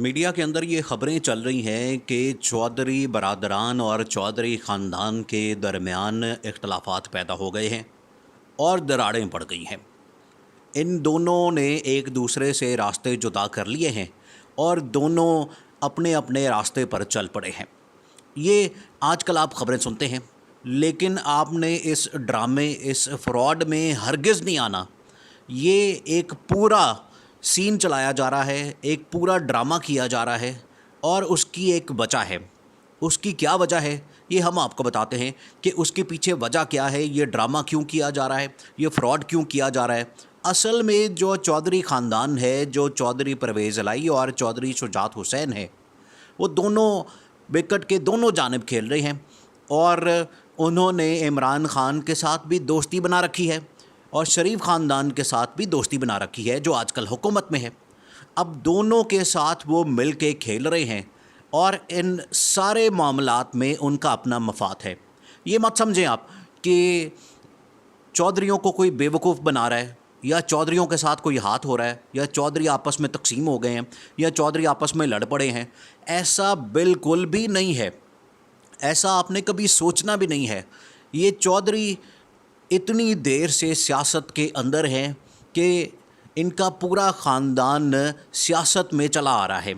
Media के अंदर ये ख़बरें चल रही हैं कि चौधरी बरादरान और चौधरी ख़ानदान के दरमियान इख्तलाफात पैदा हो गए हैं और दरारें पड़ गई हैं। इन दोनों ने एक दूसरे से रास्ते जुदा कर लिए हैं और दोनों अपने अपने रास्ते पर चल पड़े हैं। ये आजकल आप ख़बरें सुनते हैं, लेकिन आपने इस ड्रामे, इस फ्रॉड में हरगिज़ नहीं आना। ये एक पूरा सीन चलाया जा रहा है, एक पूरा ड्रामा किया जा रहा है और उसकी एक वजह है। उसकी क्या वजह है ये हम आपको बताते हैं कि उसके पीछे वजह क्या है, ये ड्रामा क्यों किया जा रहा है, ये फ्रॉड क्यों किया जा रहा है। असल में जो चौधरी ख़ानदान है, जो चौधरी परवेज़ इलाही और चौधरी शुजात हुसैन है, वो दोनों विकेट के दोनों जानिब खेल रहे हैं और उन्होंने इमरान ख़ान के साथ भी दोस्ती बना रखी है और शरीफ ख़ानदान के साथ भी दोस्ती बना रखी है जो आजकल हुकूमत में है। अब दोनों के साथ वो मिल के खेल रहे हैं और इन सारे मामलात में उनका अपना मफाद है। ये मत समझें आप कि चौधरियों को कोई बेवकूफ़ बना रहा है या चौधरियों के साथ कोई हाथ हो रहा है या चौधरी आपस में तकसीम हो गए हैं या चौधरी आपस में लड़ पड़े हैं। ऐसा बिल्कुल भी नहीं है, ऐसा आपने कभी सोचना भी नहीं है। ये चौधरी इतनी देर से सियासत के अंदर हैं कि इनका पूरा ख़ानदान सियासत में चला आ रहा है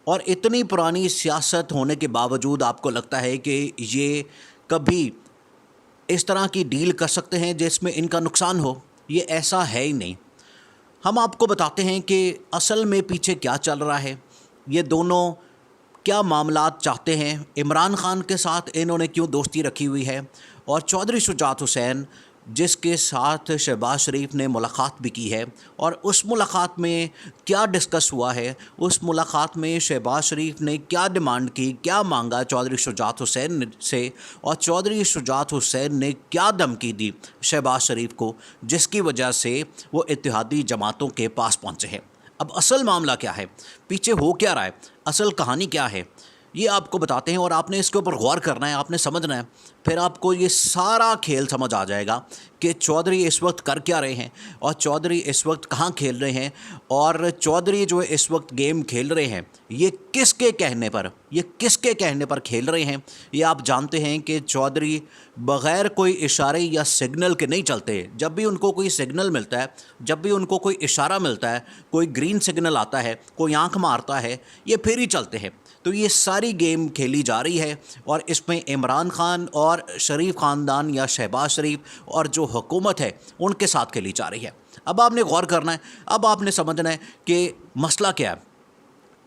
और इतनी पुरानी सियासत होने के बावजूद आपको लगता है कि ये कभी इस तरह की डील कर सकते हैं जिसमें इनका नुकसान हो। ये ऐसा है ही नहीं। हम आपको बताते हैं कि असल में पीछे क्या चल रहा है, ये दोनों क्या मामलात चाहते हैं, इमरान ख़ान के साथ इन्होंने क्यों दोस्ती रखी हुई है और चौधरी शुजात हुसैन जिसके साथ शहबाज शरीफ ने मुलाकात भी की है और उस मुलाकात में क्या डिस्कस हुआ है, उस मुलाकात में शहबाज शरीफ ने क्या डिमांड की, क्या मांगा चौधरी शुजात हुसैन से और चौधरी शुजात हुसैन ने क्या धमकी दी शहबाज शरीफ को, जिसकी वजह से वो इत्तेहादी जमातों के पास पहुँचे हैं। अब असल मामला क्या है, पीछे हो क्या रहा है, असल कहानी क्या है, ये आपको बताते हैं और आपने इसके ऊपर गौर करना है, आपने समझना है। फिर आपको ये सारा खेल समझ आ जाएगा कि चौधरी इस वक्त कर क्या रहे हैं और चौधरी इस वक्त कहाँ खेल रहे हैं और चौधरी जो इस वक्त गेम खेल रहे हैं ये किसके कहने पर खेल रहे हैं। ये आप जानते हैं कि चौधरी बग़ैर कोई इशारे या सिग्नल के नहीं चलते। जब भी उनको कोई सिग्नल मिलता है, जब भी उनको कोई इशारा मिलता है, कोई ग्रीन सिग्नल आता है, कोई आंख मारता है, ये फिर ही चलते हैं। तो ये सारी गेम खेली जा रही है और इसमें इमरान ख़ान और शरीफ ख़ानदान या शहबाज शरीफ और जो हुकूमत है उनके साथ खेली जा रही है। अब आपने गौर करना है, अब आपने समझना है कि मसला क्या है।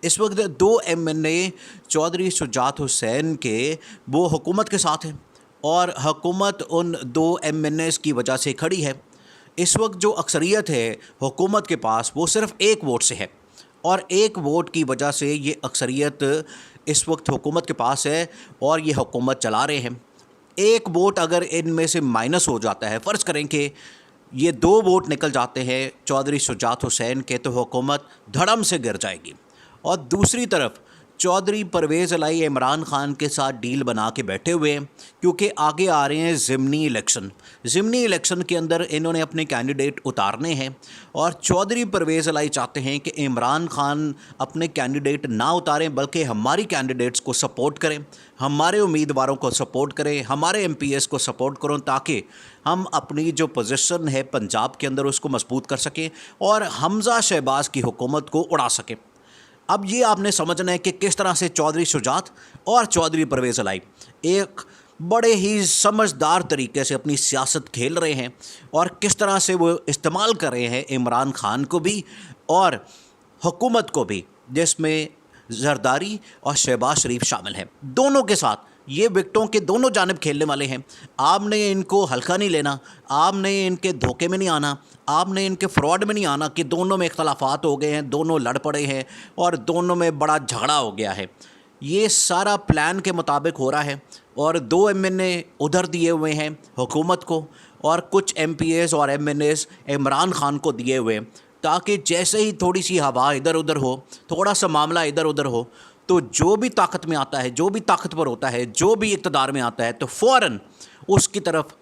इस वक्त दो एमएनए चौधरी शुजात हुसैन के वो हुकूमत के साथ हैं और हुकूमत उन दो एमएनएस की वजह से खड़ी है। इस वक्त जो अक्सरियत है हुकूमत के पास वो सिर्फ़ एक वोट से है और एक वोट की वजह से ये अक्सरियत इस वक्त हुकूमत के पास है और ये हुकूमत चला रहे हैं। एक वोट अगर इनमें से माइनस हो जाता है, फ़र्ज़ करें कि ये दो वोट निकल जाते हैं चौधरी शुजात हुसैन के, तो हुकूमत धड़म से गिर जाएगी। और दूसरी तरफ चौधरी परवेज़ इलाही इमरान ख़ान के साथ डील बना के बैठे हुए हैं क्योंकि आगे आ रहे हैं ज़िमनी इलेक्शन के अंदर इन्होंने अपने कैंडिडेट उतारने हैं और चौधरी परवेज़ इलाही चाहते हैं कि इमरान ख़ान अपने कैंडिडेट ना उतारें बल्कि हमारी कैंडिडेट्स को सपोर्ट करें, हमारे उम्मीदवारों को सपोर्ट करें, हमारे एमपीएस को सपोर्ट करें ताकि हम अपनी जो पोजीशन है पंजाब के अंदर उसको मजबूत कर सकें और हमज़ा शहबाज की हुकूमत को उड़ा सकें। अब ये आपने समझना है कि किस तरह से चौधरी शुजात और चौधरी परवेज़ इलाही एक बड़े ही समझदार तरीके से अपनी सियासत खेल रहे हैं और किस तरह से वो इस्तेमाल कर रहे हैं इमरान ख़ान को भी और हुकूमत को भी, जिसमें जरदारी और शहबाज शरीफ शामिल हैं। दोनों के साथ ये विकटों के दोनों जानिब खेलने वाले हैं। आपने इनको हल्का नहीं लेना, आपने इनके धोखे में नहीं आना, आपने इनके फ्रॉड में नहीं आना कि दोनों में इख्तलाफात हो गए हैं, दोनों लड़ पड़े हैं और दोनों में बड़ा झगड़ा हो गया है। ये सारा प्लान के मुताबिक हो रहा है और दो एमएनए उधर दिए हुए हैं हुकूमत को और कुछ एमपीएस और एमएनएस इमरान ख़ान को दिए हुए हैं ताकि जैसे ही थोड़ी सी हवा इधर उधर हो, थोड़ा सा मामला इधर उधर हो, तो जो भी ताकत में आता है, जो भी ताकतवर होता है, जो भी इक़्तिदार में आता है, तो फ़ौरन उसकी तरफ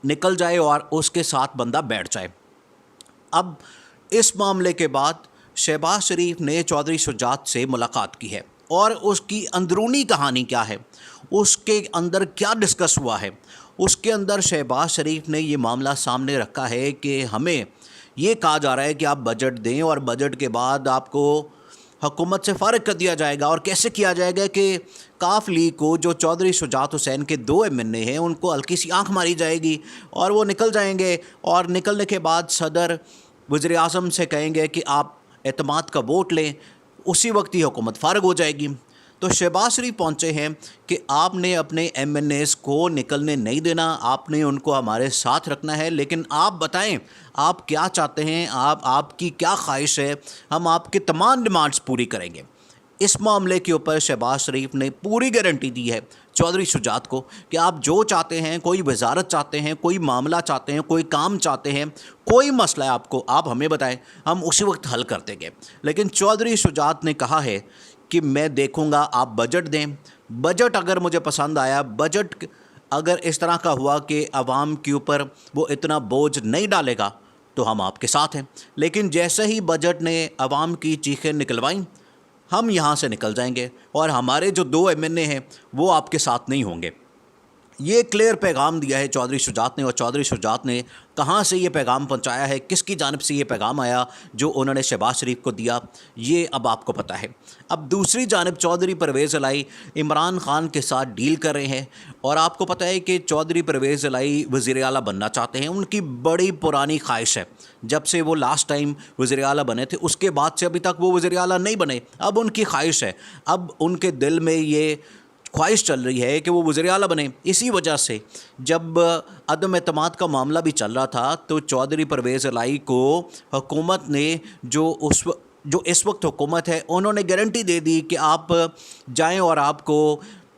निकल जाए और उसके साथ बंदा बैठ जाए। अब इस मामले के बाद शहबाज शरीफ ने चौधरी शुजात से मुलाकात की है और उसकी अंदरूनी कहानी क्या है, उसके अंदर क्या डिस्कस हुआ है। उसके अंदर शहबाज शरीफ ने ये मामला सामने रखा है कि हमें ये कहा जा रहा है कि आप बजट दें और बजट के बाद आपको हुकूमत से फ़ारिग कर दिया जाएगा। और कैसे किया जाएगा कि काफ लीग को, जो चौधरी शुजात हुसैन के 2 एमएनए हैं, उनको हल्की सी आँख मारी जाएगी और वो निकल जाएंगे और निकलने के बाद सदर वज़ीर आज़म से कहेंगे कि आप एतमाद का वोट लें, उसी वक्त ही हुकूमत फ़ारिग हो जाएगी। तो शहबाज शरीफ पहुँचे हैं कि आपने अपने एमएनएस को निकलने नहीं देना, आपने उनको हमारे साथ रखना है। लेकिन आप बताएं आप क्या चाहते हैं, आपकी क्या ख्वाहिश है, हम आपकी तमाम डिमांड्स पूरी करेंगे। इस मामले के ऊपर शहबाज शरीफ ने पूरी गारंटी दी है चौधरी शुजात को कि आप जो चाहते हैं, कोई वजारत चाहते हैं, कोई मामला चाहते हैं, कोई काम चाहते हैं, कोई मसला है आपको, आप हमें बताएं, हम उसी वक्त हल कर देंगे। लेकिन चौधरी शुजात ने कहा है कि मैं देखूंगा, आप बजट दें, बजट अगर मुझे पसंद आया, बजट अगर इस तरह का हुआ कि आवाम के ऊपर वो इतना बोझ नहीं डालेगा तो हम आपके साथ हैं। लेकिन जैसे ही बजट ने आवाम की चीखें निकलवाईं, हम यहाँ से निकल जाएंगे और हमारे जो 2 एमएनए हैं वो आपके साथ नहीं होंगे। ये क्लियर पैगाम दिया है चौधरी शुजात ने। और चौधरी शुजात ने कहाँ से ये पैगाम पहुँचाया है, किसकी जानिब से ये पैगाम आया जो उन्होंने शहबाज शरीफ को दिया, ये अब आपको पता है। अब दूसरी जानिब चौधरी परवेज़ इलाही इमरान खान के साथ डील कर रहे हैं और आपको पता है कि चौधरी परवेज़ इलाही वज़ीर आला बनना चाहते हैं। उनकी बड़ी पुरानी ख्वाहिश है, जब से वो लास्ट टाइम वज़ीर आला बने थे उसके बाद से अभी तक वो वज़ीर आला नहीं बने। अब उनकी ख्वाहिश है, अब उनके दिल में ये ख्वाहिश चल रही है कि वो वज़ीर आला बने। इसी वजह से जब अदम एतमाद का मामला भी चल रहा था तो चौधरी परवेज़ इलाही को हुकूमत ने जो इस वक्त हुकूमत है, उन्होंने गारंटी दे दी कि आप जाएं और आपको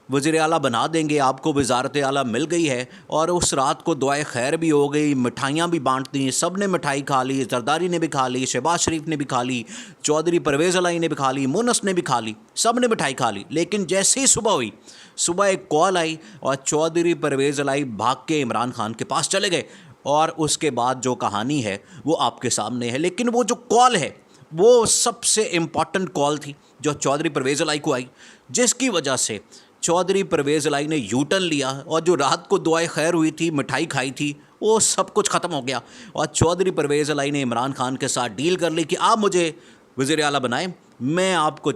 वज़ीर आला बना देंगे, आपको वज़ारत आला मिल गई है। और उस रात को दुआए खैर भी हो गई, मिठाइयाँ भी बाँट दी, सब ने मिठाई खा ली, जरदारी ने भी खा ली, शहबाज शरीफ ने भी खा ली, चौधरी परवेज़ इलाही ने भी खा ली, मुनस ने भी खा ली, सब ने मिठाई खा ली। लेकिन जैसे ही सुबह हुई, सुबह एक कॉल आई और चौधरी परवेज़ इलाही भाग के इमरान खान के पास चले गए। और उसके बाद जो कहानी है वो आपके सामने है। लेकिन वो जो कॉल है वो सबसे इम्पॉर्टेंट कॉल थी जो चौधरी परवेज़ इलाही को आई, जिसकी वजह से चौधरी परवेज़ इलाही ने यू टर्न लिया और जो रात को दुआए खैर हुई थी, मिठाई खाई थी, वो सब कुछ ख़त्म हो गया। और चौधरी परवेज़ इलाही ने इमरान खान के साथ डील कर ली कि आप मुझे वज़ीर आला बनाएं, मैं आपको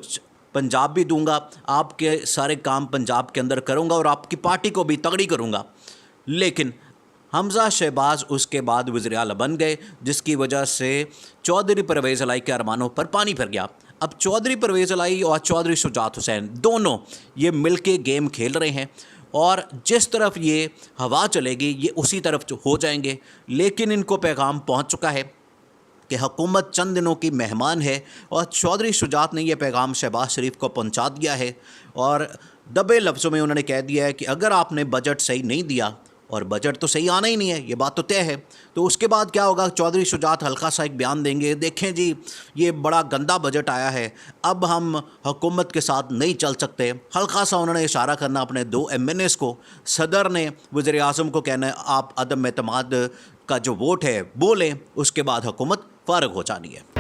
पंजाब भी दूंगा, आपके सारे काम पंजाब के अंदर करूंगा और आपकी पार्टी को भी तगड़ी करूंगा। लेकिन हमज़ा शहबाज उसके बाद वज़ीर आला बन गए, जिसकी वजह से चौधरी परवेज़ इलाही के अरमानों पर पानी फिर गया। अब चौधरी परवेज़ इलाही और चौधरी शुजात हुसैन दोनों ये मिलके गेम खेल रहे हैं और जिस तरफ ये हवा चलेगी ये उसी तरफ हो जाएंगे। लेकिन इनको पैगाम पहुंच चुका है कि हुकूमत चंद दिनों की मेहमान है और चौधरी शुजात ने यह पैगाम शहबाज शरीफ को पहुंचा दिया है और दबे लफ्ज़ों में उन्होंने कह दिया है कि अगर आपने बजट सही नहीं दिया, और बजट तो सही आना ही नहीं है, ये बात तो तय है, तो उसके बाद क्या होगा, चौधरी शुजात हल्का सा एक बयान देंगे, देखें जी ये बड़ा गंदा बजट आया है, अब हम हुकूमत के साथ नहीं चल सकते। हल्का सा उन्होंने इशारा करना अपने 2 एमएनएस को, सदर ने वज़ीर आज़म को कहना है आप अदम एतमाद का जो वोट है वो लें, उसके बाद हुकूमत फ़ारिग हो जानी है।